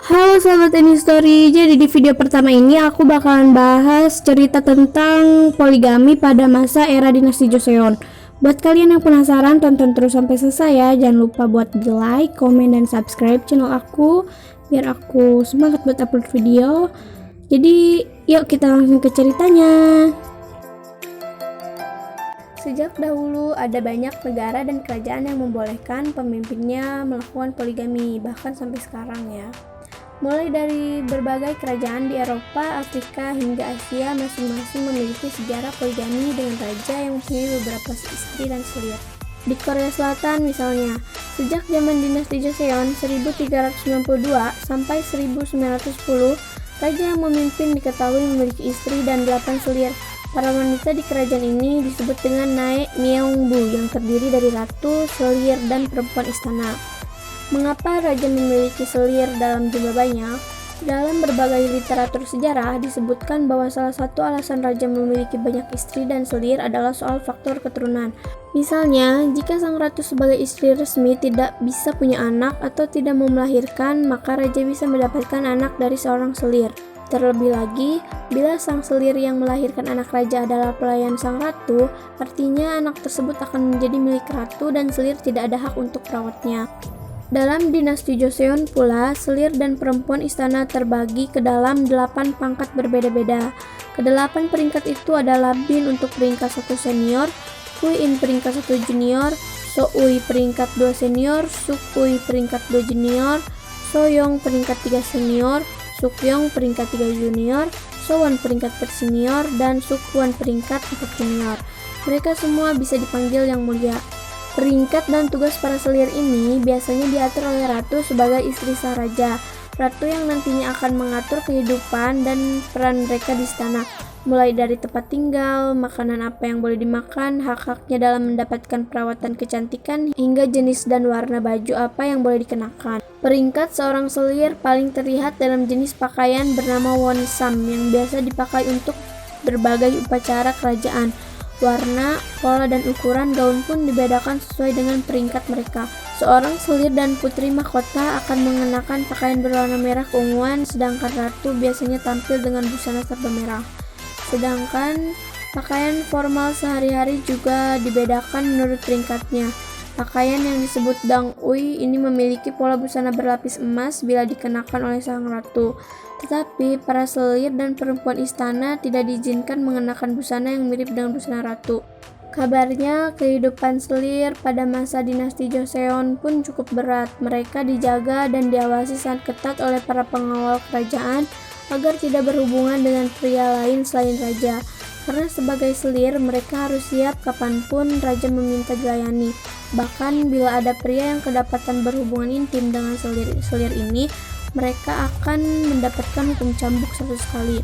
Halo sahabat Story. Jadi di video pertama ini aku bakalan bahas cerita tentang poligami pada masa era dinasti Joseon. Buat kalian yang penasaran, tonton terus sampai selesai ya. Jangan lupa buat di like, komen, dan subscribe channel aku biar aku semangat buat upload video. Jadi yuk kita langsung ke ceritanya. Sejak dahulu ada banyak negara dan kerajaan yang membolehkan pemimpinnya melakukan poligami, bahkan sampai sekarang ya. Mulai dari berbagai kerajaan di Eropa, Afrika, hingga Asia, masing-masing memiliki sejarah poligami dengan raja yang mempunyai beberapa istri dan selir. Di Korea Selatan misalnya, sejak zaman dinasti Joseon 1392 sampai 1910, raja yang memimpin diketahui memiliki istri dan 8 selir. Para wanita di kerajaan ini disebut dengan Nae Myeongbu yang terdiri dari ratu, selir, dan perempuan istana. Mengapa raja memiliki selir dalam jumlah banyak? Dalam berbagai literatur sejarah disebutkan bahwa salah satu alasan raja memiliki banyak istri dan selir adalah soal faktor keturunan. Misalnya, jika sang ratu sebagai istri resmi tidak bisa punya anak atau tidak mau melahirkan, maka raja bisa mendapatkan anak dari seorang selir. Terlebih lagi, bila sang selir yang melahirkan anak raja adalah pelayan sang ratu, artinya anak tersebut akan menjadi milik ratu dan selir tidak ada hak untuk merawatnya. Dalam dinasti Joseon pula, selir dan perempuan istana terbagi ke dalam 8 pangkat berbeda-beda. Kedelapan peringkat itu adalah Bin untuk peringkat 1 senior, Kui-in peringkat 1 junior, So-ui peringkat 2 senior, Suk-ui peringkat 2 junior, So-yong peringkat 3 senior, Suk-yong peringkat 3 junior, So-won peringkat 4 senior, dan Suk-won peringkat 4 junior. Mereka semua bisa dipanggil Yang Mulia. Peringkat dan tugas para selir ini biasanya diatur oleh ratu sebagai istri sang raja. Ratu yang nantinya akan mengatur kehidupan dan peran mereka di istana, mulai dari tempat tinggal, makanan apa yang boleh dimakan, hak-haknya dalam mendapatkan perawatan kecantikan, hingga jenis dan warna baju apa yang boleh dikenakan. Peringkat seorang selir paling terlihat dalam jenis pakaian bernama wonsam yang biasa dipakai untuk berbagai upacara kerajaan. Warna, pola, dan ukuran gaun pun dibedakan sesuai dengan peringkat mereka. Seorang selir dan putri mahkota akan mengenakan pakaian berwarna merah keunguan, sedangkan ratu biasanya tampil dengan busana serba merah. Sedangkan pakaian formal sehari-hari juga dibedakan menurut peringkatnya. Pakaian yang disebut dang-ui ini memiliki pola busana berlapis emas bila dikenakan oleh sang ratu. Tetapi para selir dan perempuan istana tidak diizinkan mengenakan busana yang mirip dengan busana ratu. Kabarnya, kehidupan selir pada masa dinasti Joseon pun cukup berat. Mereka dijaga dan diawasi sangat ketat oleh para pengawal kerajaan agar tidak berhubungan dengan pria lain selain raja. Karena sebagai selir, mereka harus siap kapanpun raja meminta dilayani. Bahkan bila ada pria yang kedapatan berhubungan intim dengan selir ini, mereka akan mendapatkan hukum cambuk 100 kali.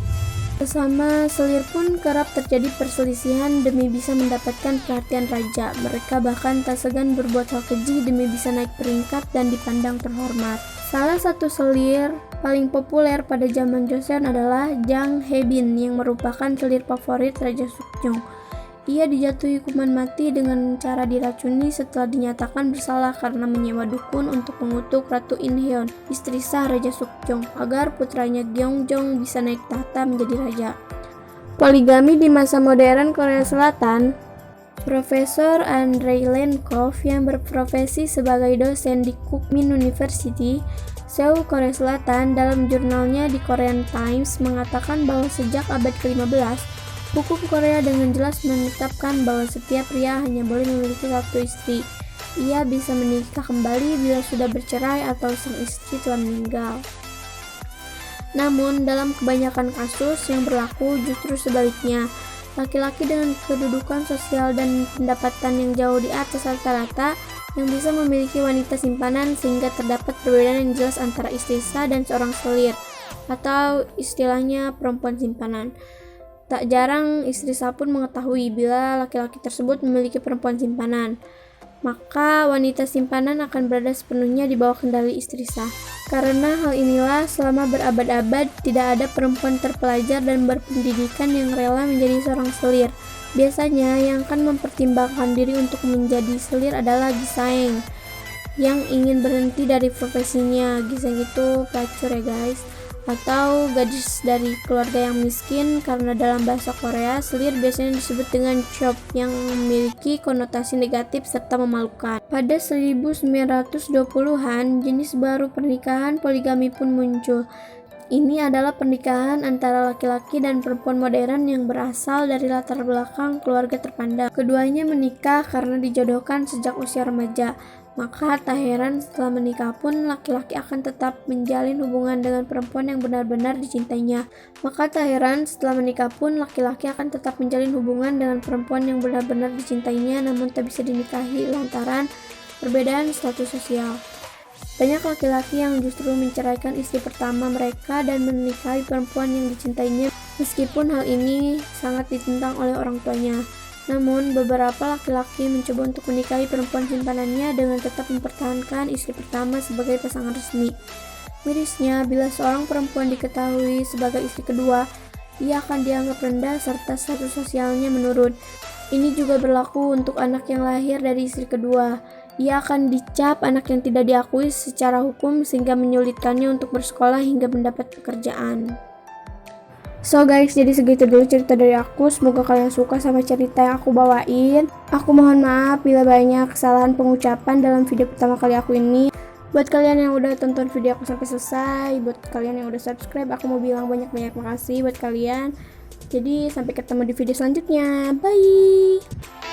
Sesama selir pun kerap terjadi perselisihan demi bisa mendapatkan perhatian raja. Mereka bahkan tak segan berbuat hal keji demi bisa naik peringkat dan dipandang terhormat. Salah satu selir paling populer pada zaman Joseon adalah Jang Hae-bin yang merupakan selir favorit Raja Sukjong. Ia dijatuhi hukuman mati dengan cara diracuni setelah dinyatakan bersalah karena menyewa dukun untuk mengutuk Ratu In-heon, istri sah Raja Sukjong, agar putranya Gyeongjong bisa naik tahta menjadi raja. Poligami di masa modern Korea Selatan. Profesor Andrei Lenkov yang berprofesi sebagai dosen di Kookmin University, Seoul, Korea Selatan, dalam jurnalnya di Korean Times mengatakan bahwa sejak abad ke-15, hukum Korea dengan jelas menetapkan bahwa setiap pria hanya boleh memiliki satu istri. Ia bisa menikah kembali bila sudah bercerai atau sang istri telah meninggal. Namun, dalam kebanyakan kasus yang berlaku justru sebaliknya. Laki-laki dengan kedudukan sosial dan pendapatan yang jauh di atas rata-rata yang bisa memiliki wanita simpanan sehingga terdapat perbedaan yang jelas antara istri sah dan seorang selir, atau istilahnya perempuan simpanan. Tak jarang istri sah pun mengetahui bila laki-laki tersebut memiliki perempuan simpanan. Maka wanita simpanan akan berada sepenuhnya di bawah kendali istri sah. Karena hal inilah selama berabad-abad tidak ada perempuan terpelajar dan berpendidikan yang rela menjadi seorang selir. Biasanya yang akan mempertimbangkan diri untuk menjadi selir adalah Gisaeng. yang ingin berhenti dari profesinya. Giseng itu pelacur ya guys, atau gadis dari keluarga yang miskin, karena dalam bahasa Korea selir biasanya disebut dengan chop yang memiliki konotasi negatif serta memalukan. Pada 1920-an, jenis baru pernikahan poligami pun muncul. Ini adalah pernikahan antara laki-laki dan perempuan modern yang berasal dari latar belakang keluarga terpandang. Keduanya menikah karena dijodohkan sejak usia remaja. Maka tak heran setelah menikah pun laki-laki akan tetap menjalin hubungan dengan perempuan yang benar-benar dicintainya. Namun tak bisa dinikahi lantaran perbedaan status sosial. Banyak laki-laki yang justru menceraikan istri pertama mereka dan menikahi perempuan yang dicintainya, meskipun hal ini sangat ditentang oleh orang tuanya. Namun, beberapa laki-laki mencoba untuk menikahi perempuan simpanannya dengan tetap mempertahankan istri pertama sebagai pasangan resmi. Mirisnya, bila seorang perempuan diketahui sebagai istri kedua, ia akan dianggap rendah serta status sosialnya menurun. Ini juga berlaku untuk anak yang lahir dari istri kedua. Ia akan dicap anak yang tidak diakui secara hukum sehingga menyulitkannya untuk bersekolah hingga mendapat pekerjaan. So guys, jadi segitu dulu cerita dari aku. Semoga kalian suka sama cerita yang aku bawain. Aku mohon maaf bila banyak kesalahan pengucapan dalam video pertama kali aku ini. Buat kalian yang udah tonton video aku sampai selesai, buat kalian yang udah subscribe, aku mau bilang banyak-banyak makasih buat kalian. Jadi sampai ketemu di video selanjutnya. Bye.